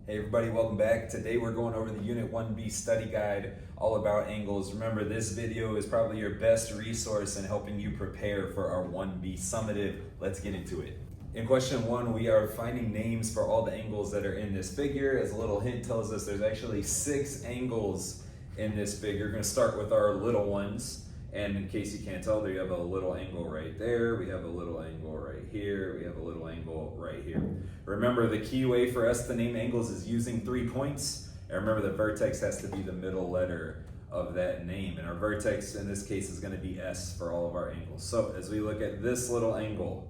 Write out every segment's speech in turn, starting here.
Hey everybody, welcome back. Today we're going over the Unit 1B study guide all about angles. Remember, this video is probably your best resource in helping you prepare for our 1B summative. Let's get into it. In question 1, we are finding names for all the angles that are in this figure. As a little hint tells us there's actually 6 angles in this figure. We're going to start with our little ones. And in case you can't tell, there you have a little angle right there. We have a little angle right here. We have a little angle right here. Remember, the key way for us to name angles is using 3 points. And remember, the vertex has to be the middle letter of that name. And our vertex in this case is going to be S for all of our angles. So as we look at this little angle,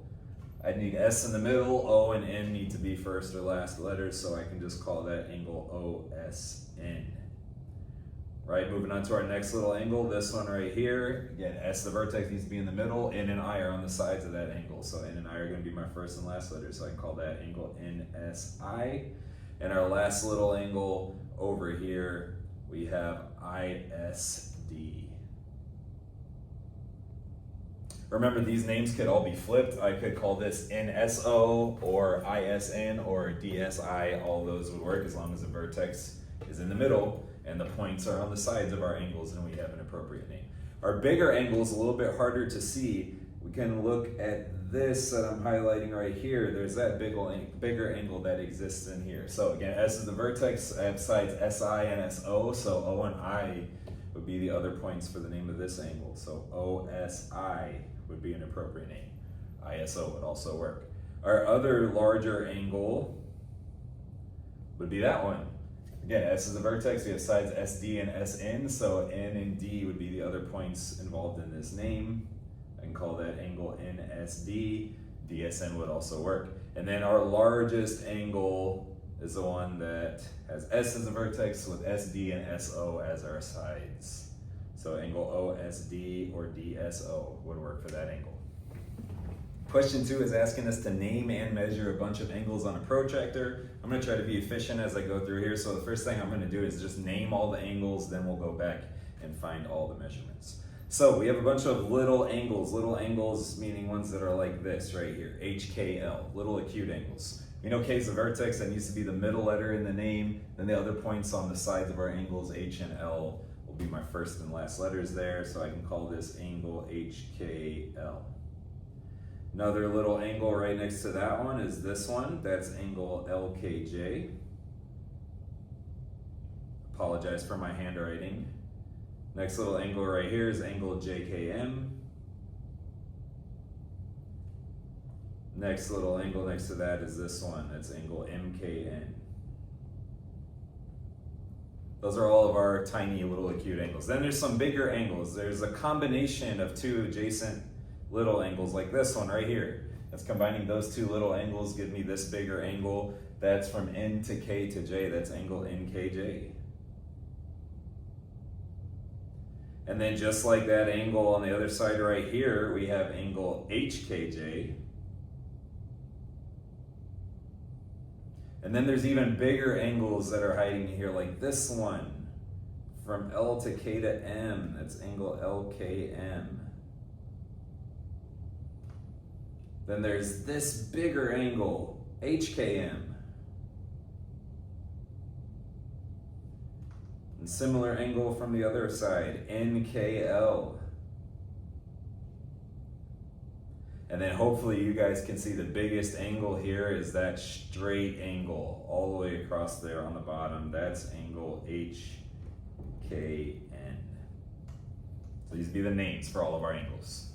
I need S in the middle. O and N need to be first or last letters. So I can just call that angle OSN. Right, moving on to our next little angle, this one right here. Again, S, the vertex, needs to be in the middle. N and I are on the sides of that angle. So N and I are going to be my first and last letters. So I can call that angle NSI. And our last little angle over here, we have ISD. Remember, these names could all be flipped. I could call this NSO or ISN or DSI. All those would work as long as the vertex is in the middle and the points are on the sides of our angles and we have an appropriate name. Our bigger angle is a little bit harder to see. We can look at this that I'm highlighting right here. There's that bigger angle that exists in here. So again, S is the vertex. I have sides SI and SO, so O and I would be the other points for the name of this angle. So OSI would be an appropriate name. ISO would also work. Our other larger angle would be that one. Again, S is the vertex, we have sides SD and SN, so N and D would be the other points involved in this name. I can call that angle NSD. DSN would also work. And then our largest angle is the one that has S as the vertex with SD and SO as our sides. So angle OSD or DSO would work for that angle. Question 2 is asking us to name and measure a bunch of angles on a protractor. I'm going to try to be efficient as I go through here. So the first thing I'm going to do is just name all the angles, then we'll go back and find all the measurements. So we have a bunch of little angles meaning ones that are like this right here, HKL, little acute angles. We know K is the vertex, that needs to be the middle letter in the name, then the other points on the sides of our angles, H and L, will be my first and last letters there, so I can call this angle HKL. Another little angle right next to that one is this one. That's angle LKJ. Apologize for my handwriting. Next little angle right here is angle JKM. Next little angle next to that is this one. That's angle MKN. Those are all of our tiny little acute angles. Then there's some bigger angles. There's a combination of 2 adjacent little angles like this one right here. That's combining those 2 little angles, give me this bigger angle. That's from N to K to J, that's angle NKJ. And then just like that angle on the other side right here, we have angle HKJ. And then there's even bigger angles that are hiding here, like this one. From L to K to M, that's angle LKM. Then there's this bigger angle, HKM. And similar angle from the other side, NKL. And then hopefully you guys can see the biggest angle here is that straight angle all the way across there on the bottom. That's angle HKN. So these would be the names for all of our angles.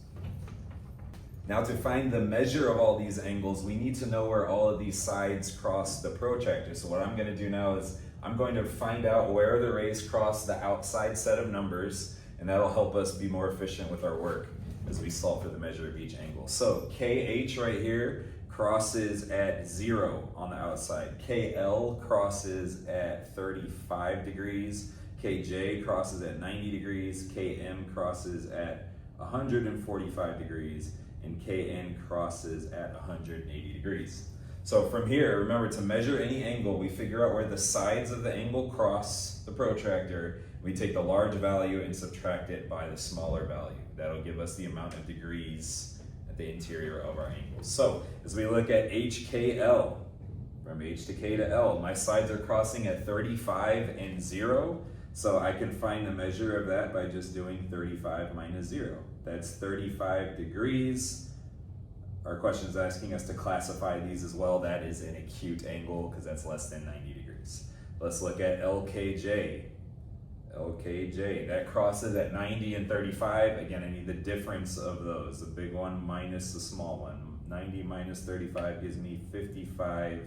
Now to find the measure of all these angles, we need to know where all of these sides cross the protractor. So what I'm going to do now is I'm going to find out where the rays cross the outside set of numbers, and that'll help us be more efficient with our work as we solve for the measure of each angle. So KH right here crosses at 0 on the outside. KL crosses at 35 degrees. KJ crosses at 90 degrees. KM crosses at 145 degrees. And Kn crosses at 180 degrees. So from here, remember, to measure any angle, we figure out where the sides of the angle cross the protractor. We take the large value and subtract it by the smaller value. That'll give us the amount of degrees at the interior of our angles. So as we look at HKL, from H to K to L. My sides are crossing at 35 and 0, so I can find the measure of that by just doing 35 minus 0. That's 35 degrees. Our question is asking us to classify these as well. That is an acute angle because that's less than 90 degrees. Let's look at LKJ. LKJ, that crosses at 90 and 35. Again, I need the difference of those, the big one minus the small one. 90 minus 35 gives me 55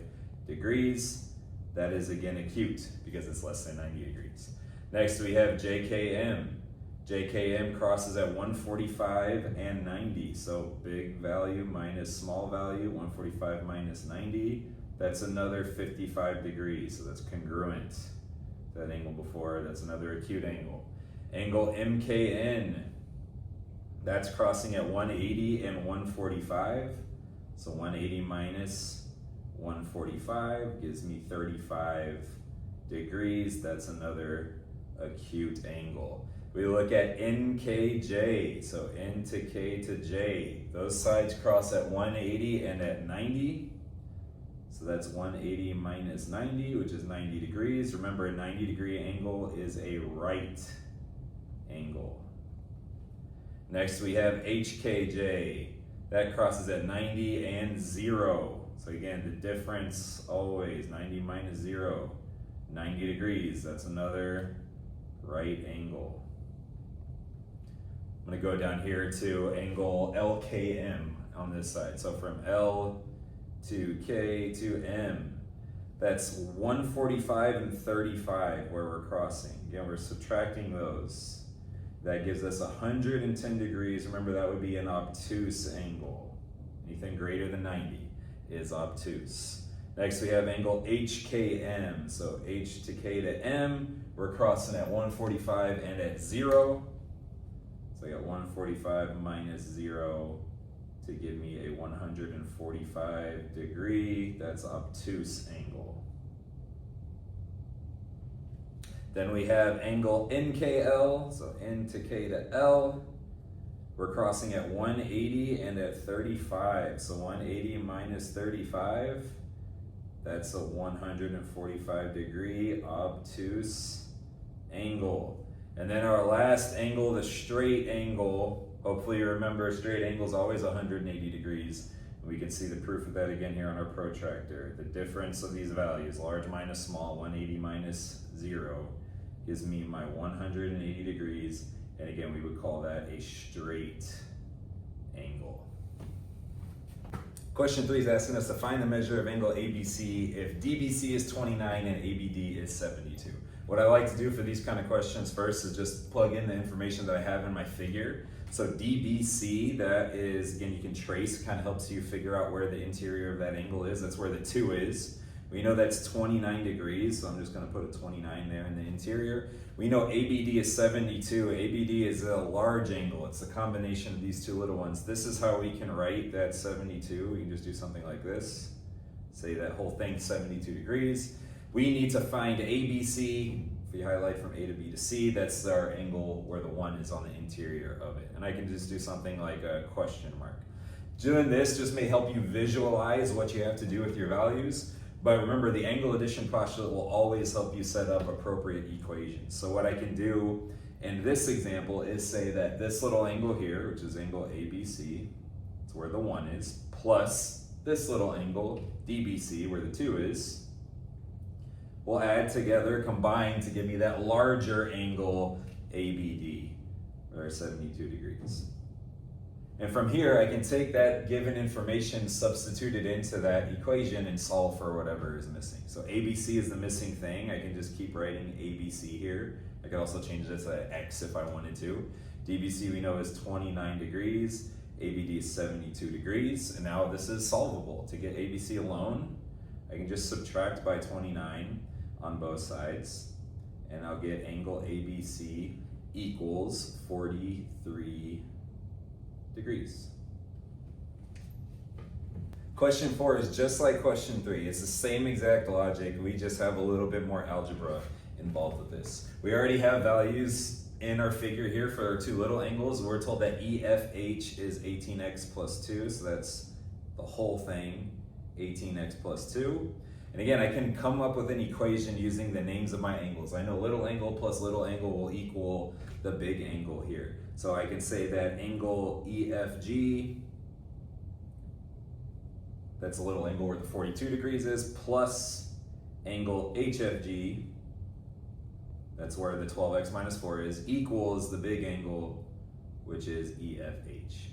degrees. That is again acute because it's less than 90 degrees. Next we have JKM. JKM crosses at 145 and 90. So big value minus small value, 145 minus 90. That's another 55 degrees, so that's congruent. That angle before, that's another acute angle. Angle MKN, that's crossing at 180 and 145. So 180 minus 145 gives me 35 degrees. That's another acute angle. We look at NKJ, so N to K to J. Those sides cross at 180 and at 90. So that's 180 minus 90, which is 90 degrees. Remember, a 90-degree angle is a right angle. Next, we have HKJ. That crosses at 90 and 0. So again, the difference always, 90 minus 0, 90 degrees. That's another right angle. I'm going to go down here to angle LKM on this side. So from L to K to M, that's 145 and 35 where we're crossing. Again, we're subtracting those. That gives us 110 degrees. Remember, that would be an obtuse angle. Anything greater than 90 is obtuse. Next, we have angle HKM. So H to K to M, we're crossing at 145 and at 0. So I got 145 minus 0 to give me a 145 degree. That's obtuse angle. Then we have angle NKL, so N to K to L. We're crossing at 180 and at 35. So 180 minus 35, that's a 145 degree obtuse angle. And then our last angle, the straight angle. Hopefully you remember straight angle is always 180 degrees. We can see the proof of that again here on our protractor. The difference of these values, large minus small, 180 minus 0, gives me my 180 degrees. And again, we would call that a straight angle. Question 3 is asking us to find the measure of angle ABC if DBC is 29 and ABD is 72. What I like to do for these kind of questions first is just plug in the information that I have in my figure. So DBC, that is, again, you can trace, kind of helps you figure out where the interior of that angle is. That's where the 2 is. We know that's 29 degrees, so I'm just going to put a 29 there in the interior. We know ABD is 72. ABD is a large angle. It's the combination of these two little ones. This is how we can write that 72. We can just do something like this. Say that whole thing 72 degrees. We need to find ABC. If we highlight from A to B to C, that's our angle where the 1 is on the interior of it. And I can just do something like a question mark. Doing this just may help you visualize what you have to do with your values. But remember, the angle addition postulate will always help you set up appropriate equations. So what I can do in this example is say that this little angle here, which is angle ABC, it's where the 1 is, plus this little angle, DBC, where the 2 is, will add together, combine to give me that larger angle ABD, or 72 degrees. And from here, I can take that given information, substitute it into that equation, and solve for whatever is missing. So ABC is the missing thing. I can just keep writing ABC here. I could also change this to X if I wanted to. DBC we know is 29 degrees. ABD is 72 degrees. And now this is solvable. To get ABC alone, I can just subtract by 29 on both sides. And I'll get angle ABC equals 43 degrees. Question 4 is just like question 3. It's the same exact logic. We just have a little bit more algebra involved with this. We already have values in our figure here for our 2 little angles. We're told that EFH is 18x plus 2, so that's the whole thing, 18x plus 2. And again, I can come up with an equation using the names of my angles. I know little angle plus little angle will equal the big angle here. So I can say that angle EFG, that's a little angle where the 42 degrees is, plus angle HFG, that's where the 12x minus 4 is, equals the big angle, which is EFH.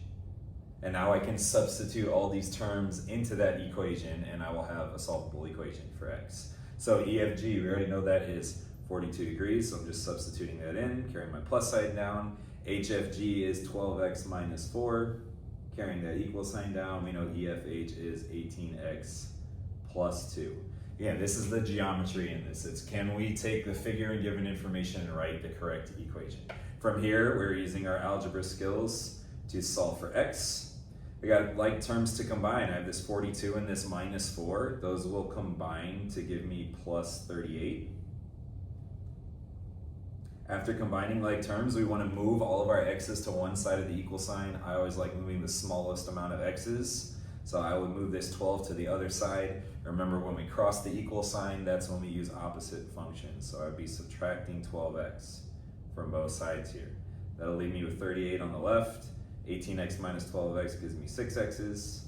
And now I can substitute all these terms into that equation and I will have a solvable equation for x. So EFG, we already know that is 42 degrees, so I'm just substituting that in, carrying my plus sign down. HFG is 12x minus 4, carrying that equal sign down. We know EFH is 18x plus 2. Again, this is the geometry in this. It's can we take the figure and given information and write the correct equation. From here, we're using our algebra skills to solve for x. We got like terms to combine. I have this 42 and this minus 4. Those will combine to give me plus 38. After combining like terms, we want to move all of our x's to one side of the equal sign. I always like moving the smallest amount of x's. So I would move this 12 to the other side. Remember, when we cross the equal sign, that's when we use opposite functions. So I'd be subtracting 12x from both sides here. That'll leave me with 38 on the left. 18x minus 12x gives me 6x's.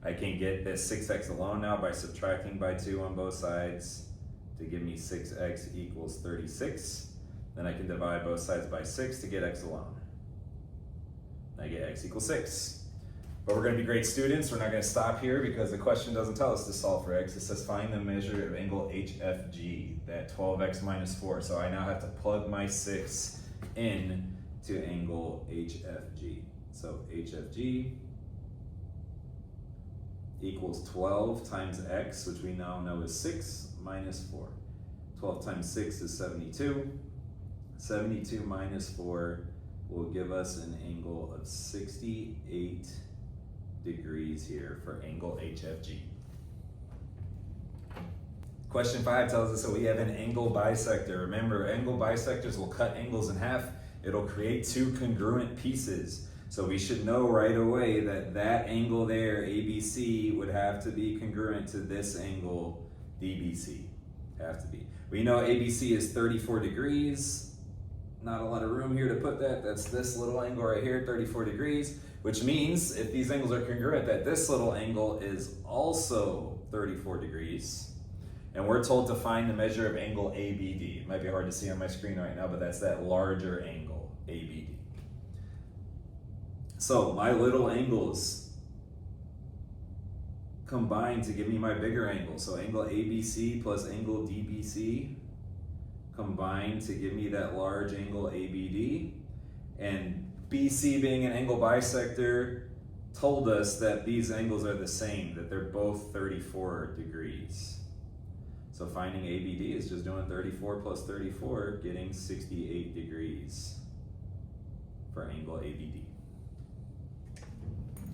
I can get this 6x alone now by subtracting by 2 on both sides to give me 6x equals 36. Then I can divide both sides by 6 to get x alone. I get x equals 6. But we're going to be great students. We're not going to stop here because the question doesn't tell us to solve for x. It says find the measure of angle HFG, that 12x minus 4. So I now have to plug my 6 in to angle HFG. So HFG equals 12 times x, which we now know is 6, minus 4. 12 times 6 is 72. 72 minus 4 will give us an angle of 68 degrees here for angle HFG. Question 5 tells us that we have an angle bisector. Remember, angle bisectors will cut angles in half. It'll create two congruent pieces. So we should know right away that that angle there, ABC, would have to be congruent to this angle, DBC. Have to be. We know ABC is 34 degrees. Not a lot of room here to put that. That's this little angle right here, 34 degrees, which means if these angles are congruent, that this little angle is also 34 degrees. And we're told to find the measure of angle ABD. It might be hard to see on my screen right now, but that's that larger angle, ABD. So my little angles combine to give me my bigger angle. So angle ABC plus angle DBC combine to give me that large angle ABD. And BC being an angle bisector told us that these angles are the same, that they're both 34 degrees. So finding ABD is just doing 34 plus 34, getting 68 degrees for angle ABD.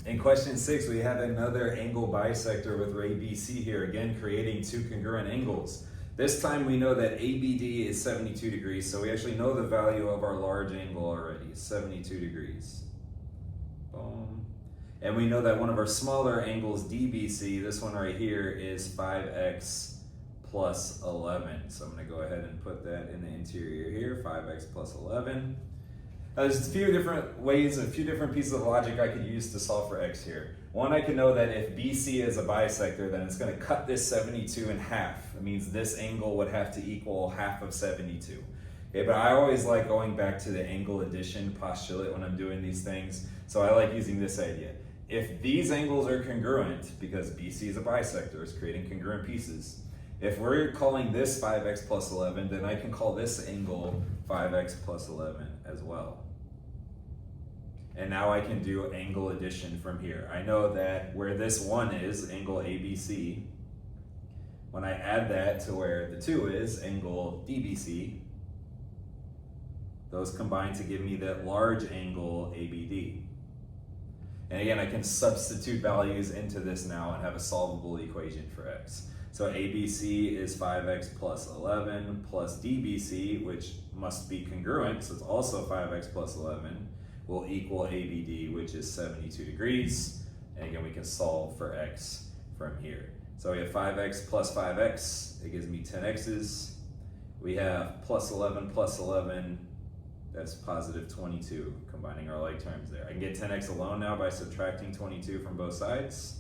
In question 6, we have another angle bisector with ray BC here, again creating two congruent angles. This time we know that ABD is 72 degrees, so we actually know the value of our large angle already, 72 degrees. Boom. And we know that one of our smaller angles, DBC, this one right here, is 5x plus 11. So I'm going to go ahead and put that in the interior here, 5x plus 11. Now there's a few different ways, a few different pieces of logic I could use to solve for x here. One, I can know that if BC is a bisector, then it's going to cut this 72 in half. It means this angle would have to equal half of 72. Okay, but I always like going back to the angle addition postulate when I'm doing these things. So I like using this idea. If these angles are congruent, because BC is a bisector, it's creating congruent pieces. If we're calling this 5x plus 11, then I can call this angle 5x plus 11 as well. And now I can do angle addition from here. I know that where this 1 is, angle ABC, when I add that to where the 2 is, angle DBC, those combine to give me that large angle ABD. And again, I can substitute values into this now and have a solvable equation for x. So ABC is 5x plus 11 plus DBC, which must be congruent, so it's also 5x plus 11, will equal ABD, which is 72 degrees. And again, we can solve for x from here. So we have 5x plus 5x, it gives me 10x's. We have plus 11 plus 11, that's positive 22, combining our like terms there. I can get 10x alone now by subtracting 22 from both sides.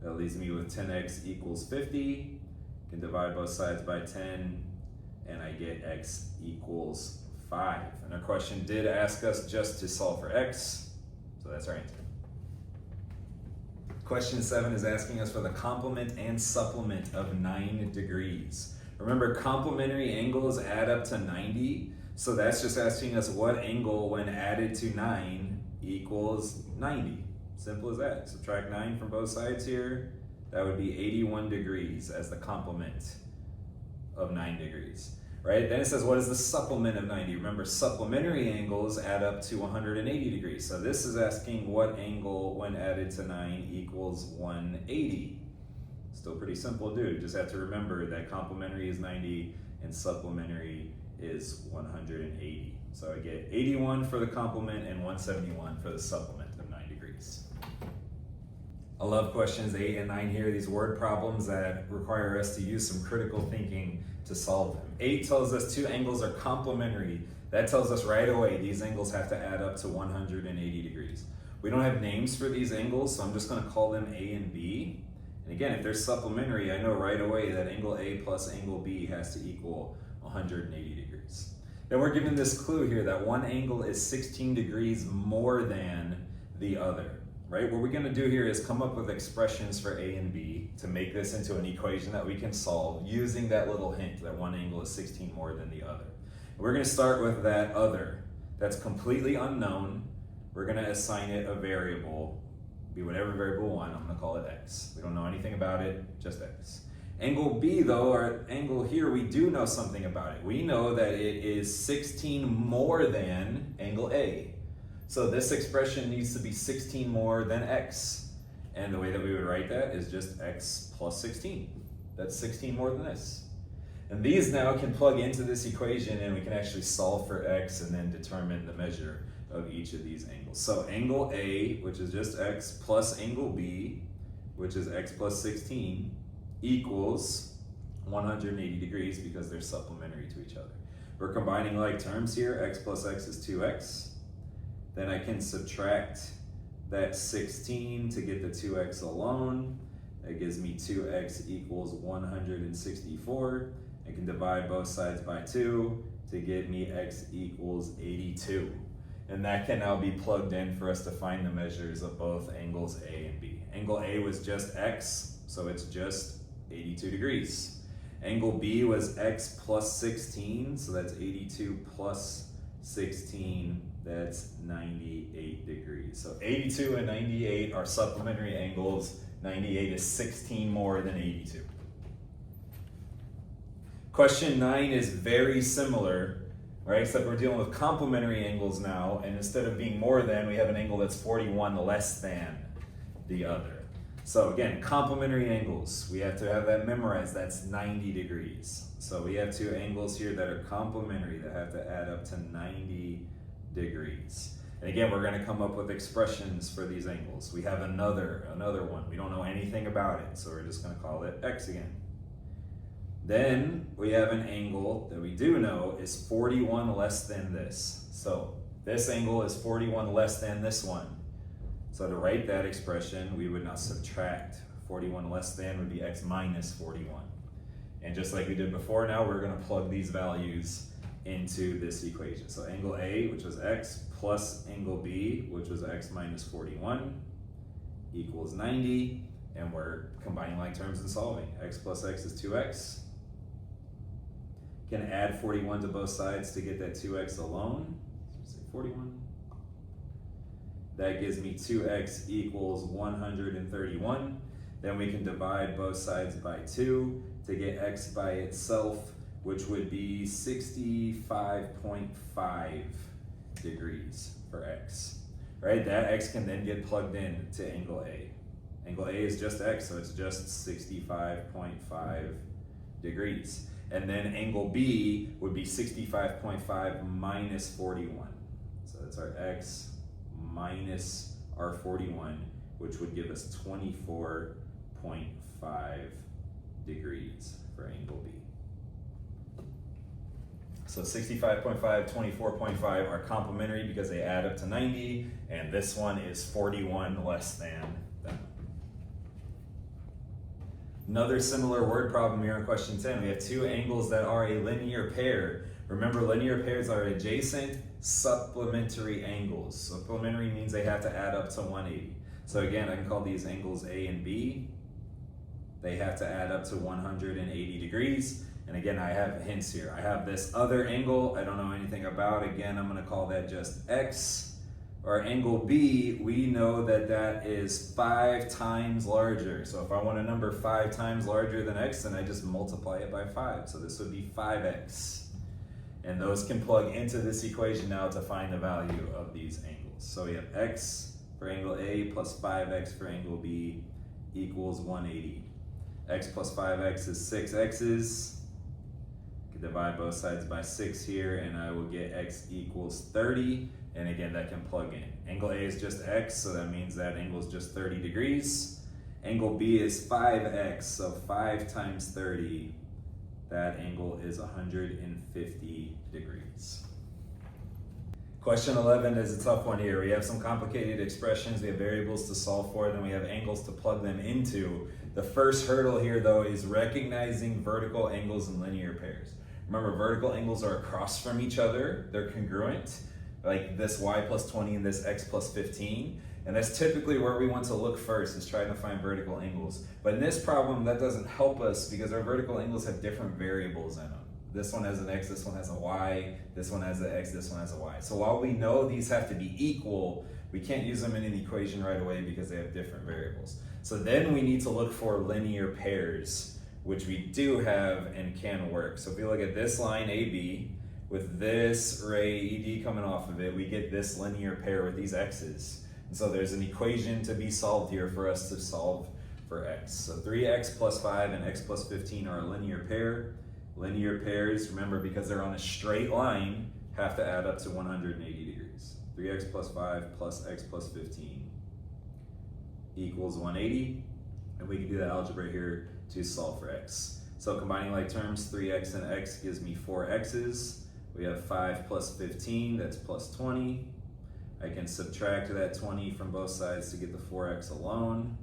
That leaves me with 10x equals 50. I can divide both sides by 10, and I get x equals 5. And our question did ask us just to solve for x, so that's our answer. Question 7 is asking us for the complement and supplement of 9 degrees. Remember, complementary angles add up to 90, so that's just asking us what angle when added to 9 equals 90. Simple as that. Subtract 9 from both sides here. That would be 81 degrees as the complement of 9 degrees. Right? Then it says, what is the supplement of 90? Remember, supplementary angles add up to 180 degrees. So this is asking what angle when added to 9 equals 180. Still pretty simple to do. Just have to remember that complementary is 90 and supplementary is 180. So I get 81 for the complement and 171 for the supplement of 9 degrees. I love questions 8 and 9 here, these word problems that require us to use some critical thinking to solve them. 8 tells us two angles are complementary. That tells us right away these angles have to add up to 180 degrees. We don't have names for these angles, so I'm just going to call them A and B. And again, if they're supplementary, I know right away that angle A plus angle B has to equal 180 degrees. Then we're given this clue here that one angle is 16 degrees more than the other. Right? What we're going to do here is come up with expressions for A and B to make this into an equation that we can solve using that little hint that one angle is 16 more than the other. And we're going to start with that other. That's completely unknown. We're going to assign it a variable, be whatever variable we want. I'm going to call it x. We don't know anything about it, just x. Angle B though, our angle here, we do know something about it. We know that it is 16 more than angle A. So this expression needs to be 16 more than x. And the way that we would write that is just x plus 16. That's 16 more than this. And these now can plug into this equation and we can actually solve for x and then determine the measure of each of these angles. So angle A, which is just x, plus angle B, which is x plus 16, equals 180 degrees because they're supplementary to each other. We're combining like terms here. X plus x is 2x. Then I can subtract that 16 to get the 2x alone. That gives me 2x equals 164. I can divide both sides by 2 to get me x equals 82. And that can now be plugged in for us to find the measures of both angles A and B. Angle A was just x, so it's just 82 degrees. Angle B was x plus 16, so that's 82 plus 16. That's 98 degrees. So 82 and 98 are supplementary angles. 98 is 16 more than 82. Question 9 is very similar, right? Except we're dealing with complementary angles now, and instead of being more than, we have an angle that's 41 less than the other. So again, complementary angles, we have to have that memorized. That's 90 degrees. So we have two angles here that are complementary that have to add up to 90 degrees. And again, we're going to come up with expressions for these angles. We have another one. We don't know anything about it, so we're just going to call it x again. Then we have an angle that we do know is 41 less than this. So this angle is 41 less than this one. So to write that expression, we would now subtract 41 less than would be x minus 41. And just like we did before, now we're going to plug these values into this equation. So angle A, which was x, plus angle B, which was x minus 41, equals 90. And we're combining like terms and solving. X plus x is 2x. Can add 41 to both sides to get that 2x alone. So say 41. That gives me 2x equals 131. Then we can divide both sides by 2 to get x by itself, which would be 65.5 degrees for x. Right? That x can then get plugged in to angle A. Angle A is just x, so it's just 65.5 degrees. And then angle B would be 65.5 minus 41. So that's our x minus our 41, which would give us 24.5 0.5 degrees for angle B. So 65.5, 24.5 are complementary because they add up to 90, and this one is 41 less than that. Another similar word problem here in question 10. We have two angles that are a linear pair. Remember, linear pairs are adjacent supplementary angles. Supplementary means they have to add up to 180. So again, I can call these angles A and B. They have to add up to 180 degrees. And again, I have hints here. I have this other angle I don't know anything about. Again, I'm going to call that just X. Or angle B, we know that that is 5 times larger. So if I want a number 5 times larger than X, then I just multiply it by 5. So this would be 5X. And those can plug into this equation now to find the value of these angles. So we have X for angle A plus 5X for angle B equals 180. X plus 5X is 6 X's. Divide both sides by 6 here, and I will get X equals 30. And again, that can plug in. Angle A is just X, so that means that angle is just 30 degrees. Angle B is 5X, so 5 times 30, that angle is 150 degrees. Question 11 is a tough one here. We have some complicated expressions, we have variables to solve for, then we have angles to plug them into. The first hurdle here, though, is recognizing vertical angles in linear pairs. Remember, vertical angles are across from each other. They're congruent, like this y plus 20 and this x plus 15. And that's typically where we want to look first, is trying to find vertical angles. But in this problem, that doesn't help us because our vertical angles have different variables in them. This one has an x, this one has a y, this one has an x, this one has a y. So while we know these have to be equal, we can't use them in an equation right away because they have different variables. So then we need to look for linear pairs, which we do have and can work. So if we look at this line AB with this ray ED coming off of it, we get this linear pair with these x's. And so there's an equation to be solved here for us to solve for x. So 3x plus 5 and x plus 15 are a linear pair. Linear pairs, remember, because they're on a straight line, have to add up to 180 degrees. 3x plus 5 plus x plus 15 equals 180. And we can do the algebra here to solve for x. So combining like terms, 3x and x gives me 4x's. We have 5 plus 15, that's plus 20. I can subtract that 20 from both sides to get the 4x alone.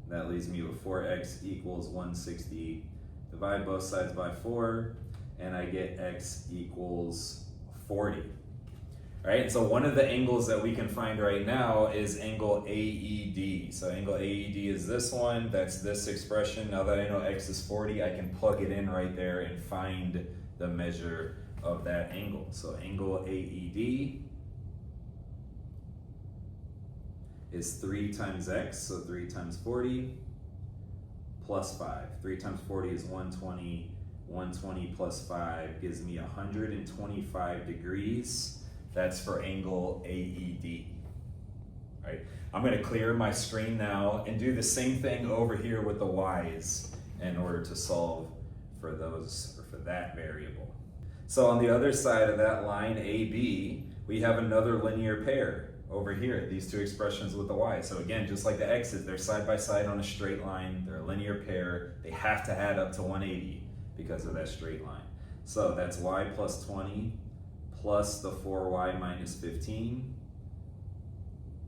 That leaves me with 4x equals 160. Divide both sides by 4, and I get x equals 40. All right, so one of the angles that we can find right now is angle AED. So angle AED is this one, that's this expression. Now that I know x is 40, I can plug it in right there and find the measure of that angle. So angle AED is 3 times x, so 3 times 40, plus 5. 3 times 40 is 120. 120 plus 5 gives me 125 degrees. That's for angle AED. Right? I'm going to clear my screen now and do the same thing over here with the y's in order to solve for those, or for that variable. So on the other side of that line AB, we have another linear pair over here, these two expressions with the y. So again, just like the x's, they're side by side on a straight line, they're a linear pair, they have to add up to 180 because of that straight line. So that's y plus 20 plus the 4y minus 15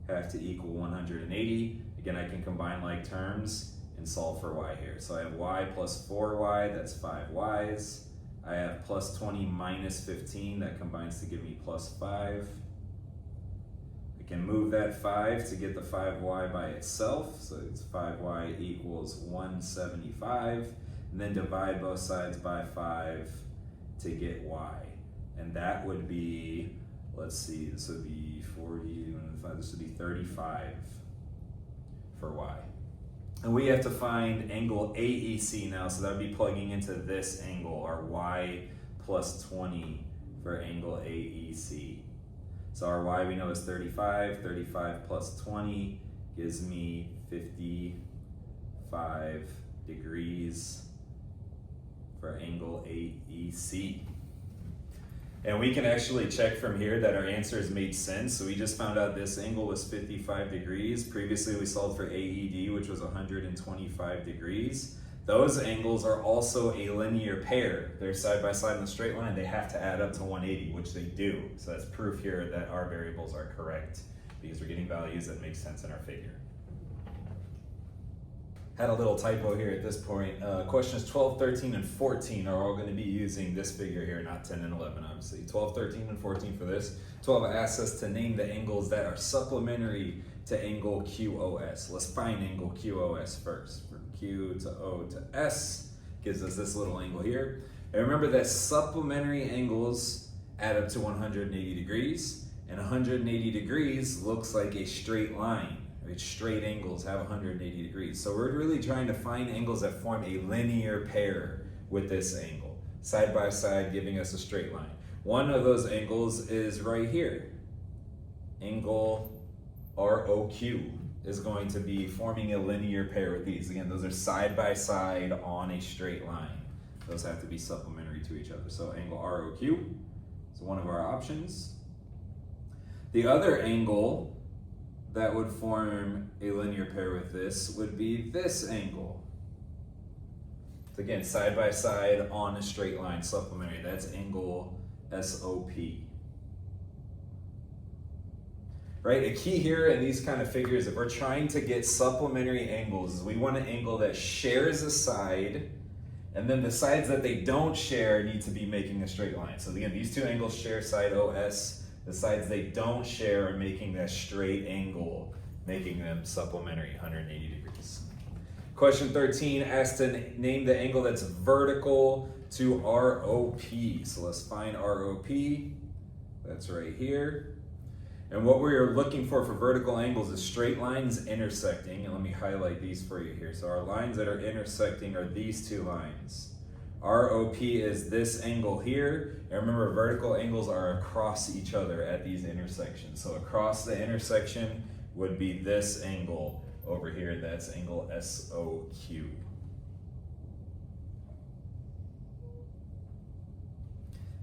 have to equal 180. Again, I can combine like terms and solve for y here. So I have y plus 4y, that's 5y's. I have plus 20 minus 15, that combines to give me plus 5. I can move that 5 to get the 5y by itself, so it's 5y equals 175, and then divide both sides by 5 to get y. And that would be, let's see, this would be 40, this would be 35 for y. And we have to find angle AEC now, so that would be plugging into this angle, our y plus 20 for angle AEC. So our y we know is 35, 35 plus 20 gives me 55 degrees for angle AEC. And we can actually check from here that our answers made sense. So we just found out this angle was 55 degrees. Previously we solved for AED, which was 125 degrees. Those angles are also a linear pair. They're side by side in a straight line. They have to add up to 180, which they do. So that's proof here that our variables are correct because we're getting values that make sense in our figure. Had a little typo here at this point. Questions 12, 13, and 14 are all going to be using this figure here, not 10 and 11, obviously. 12, 13, and 14 for this. 12 asks us to name the angles that are supplementary to angle QOS. Let's find angle QOS first. From Q to O to S gives us this little angle here. And remember that supplementary angles add up to 180 degrees, and 180 degrees looks like a straight line. Straight angles have 180 degrees. So we're really trying to find angles that form a linear pair with this angle, side by side, giving us a straight line. One of those angles is right here. Angle ROQ is going to be forming a linear pair with these. Again, those are side by side on a straight line. Those have to be supplementary to each other. So angle ROQ is one of our options. The other angle that would form a linear pair with this would be this angle. So again, side by side on a straight line, supplementary. That's angle SOP. Right, a key here in these kind of figures, if we're trying to get supplementary angles, is we want an angle that shares a side, and then the sides that they don't share need to be making a straight line. So again, these two angles share side OS. The sides they don't share are making that straight angle, making them supplementary, 180 degrees. Question 13 asks to name the angle that's vertical to ROP. So let's find ROP. That's right here. And what we're looking for vertical angles is straight lines intersecting. And let me highlight these for you here. So our lines that are intersecting are these two lines. ROP is this angle here, and remember vertical angles are across each other at these intersections. So across the intersection would be this angle over here, that's angle SOQ.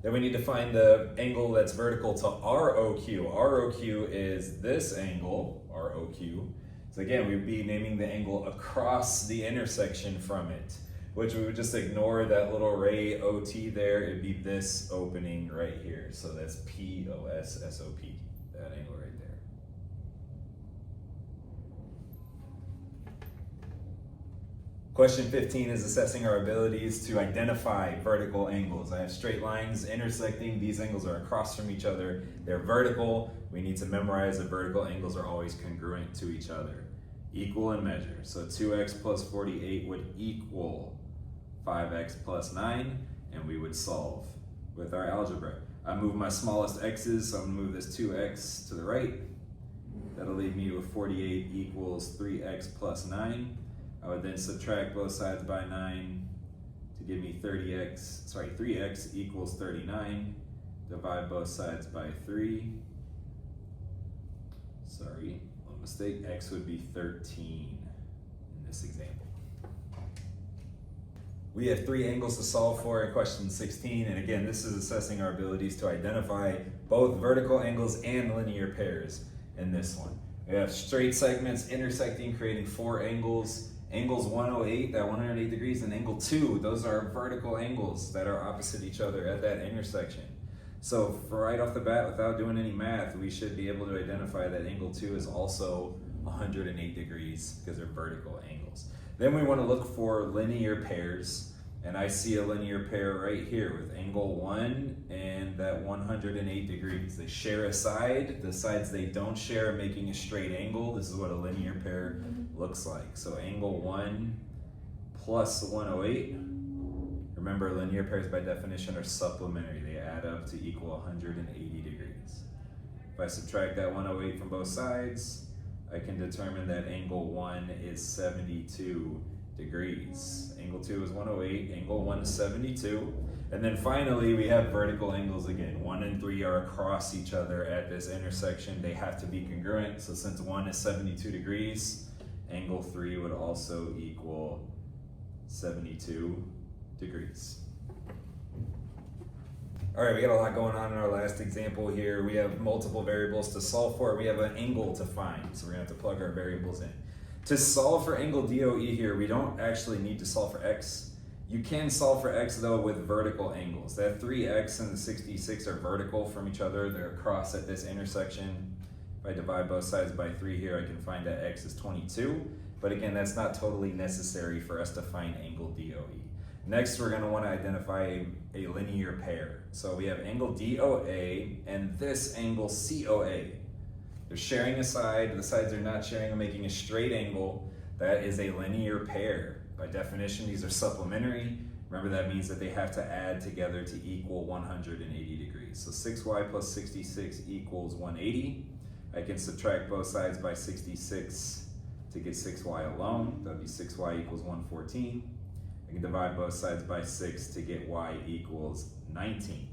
Then we need to find the angle that's vertical to ROQ. ROQ is this angle, ROQ. So again, we'd be naming the angle across the intersection from it, which we would just ignore that little ray OT there. It'd be this opening right here. So that's POSSOP, that angle right there. Question 15 is assessing our abilities to identify vertical angles. I have straight lines intersecting. These angles are across from each other. They're vertical. We need to memorize that vertical angles are always congruent to each other. Equal in measure. So 2x plus 48 would equal 5x plus 9, and we would solve with our algebra. I move my smallest x's, so I'm gonna move this 2x to the right. That'll leave me with 48 equals 3x plus 9. I would then subtract both sides by 9 to give me 3x equals 39. Divide both sides by 3. Sorry, one mistake. X would be 13 in this example. We have 3 angles to solve for in question 16, and again, this is assessing our abilities to identify both vertical angles and linear pairs in this one. We have straight segments intersecting, creating 4 angles. Angles 108, that 108 degrees, and angle 2, those are vertical angles that are opposite each other at that intersection. So for right off the bat, without doing any math, we should be able to identify that angle 2 is also 108 degrees because they're vertical angles. Then we want to look for linear pairs, and I see a linear pair right here with angle 1 and that 108 degrees. They share a side. The sides they don't share are making a straight angle. This is what a linear pair looks like. So angle 1 plus 108. Remember, linear pairs by definition are supplementary. They add up to equal 180 degrees. If I subtract that 108 from both sides, I can determine that angle 1 is 72 degrees. Angle 2 is 108, angle 1 is 72. And then finally, we have vertical angles again. 1 and 3 are across each other at this intersection. They have to be congruent. So since 1 is 72 degrees, angle 3 would also equal 72 degrees. All right, we got a lot going on in our last example here. We have multiple variables to solve for. We have an angle to find, so we're gonna have to plug our variables in. To solve for angle DOE here, we don't actually need to solve for x. You can solve for x though with vertical angles. That 3x and the 66 are vertical from each other. They're across at this intersection. If I divide both sides by 3 here, I can find that x is 22. But again, that's not totally necessary for us to find angle DOE. Next, we're going to want to identify a linear pair. So we have angle DOA and this angle COA. They're sharing a side. The sides are not sharing or making a straight angle. That is a linear pair. By definition, these are supplementary. Remember, that means that they have to add together to equal 180 degrees. So 6y plus 66 equals 180. I can subtract both sides by 66 to get 6y alone. That would be 6y equals 114. I can divide both sides by 6 to get y equals 19.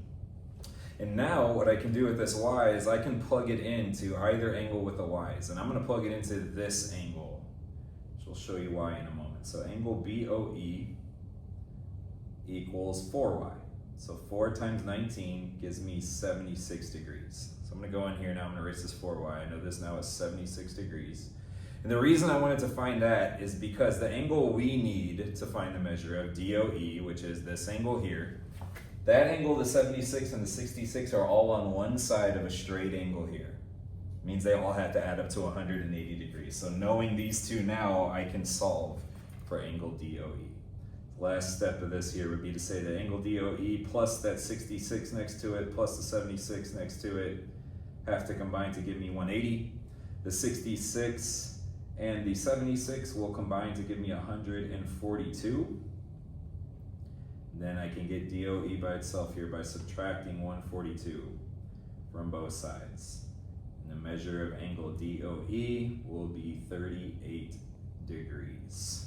And now what I can do with this y is I can plug it into either angle with the y's. And I'm going to plug it into this angle, which will show you why in a moment. So angle BOE equals 4y. So 4 times 19 gives me 76 degrees. So I'm going to go in here now, I'm going to erase this 4y. I know this now is 76 degrees. And the reason I wanted to find that is because the angle we need to find the measure of DOE, which is this angle here, that angle, the 76 and the 66 are all on one side of a straight angle here. It means they all have to add up to 180 degrees. So knowing these two now, I can solve for angle DOE. Last step of this here would be to say that angle DOE plus that 66 next to it plus the 76 next to it have to combine to give me 180. The 66 and the 76 will combine to give me 142. Then I can get DOE by itself here by subtracting 142 from both sides. And the measure of angle DOE will be 38 degrees.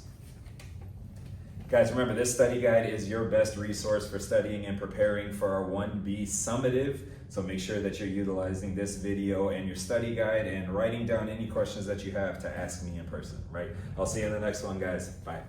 Guys, remember, this study guide is your best resource for studying and preparing for our 1B summative. So make sure that you're utilizing this video and your study guide and writing down any questions that you have to ask me in person, right? I'll see you in the next one, guys. Bye.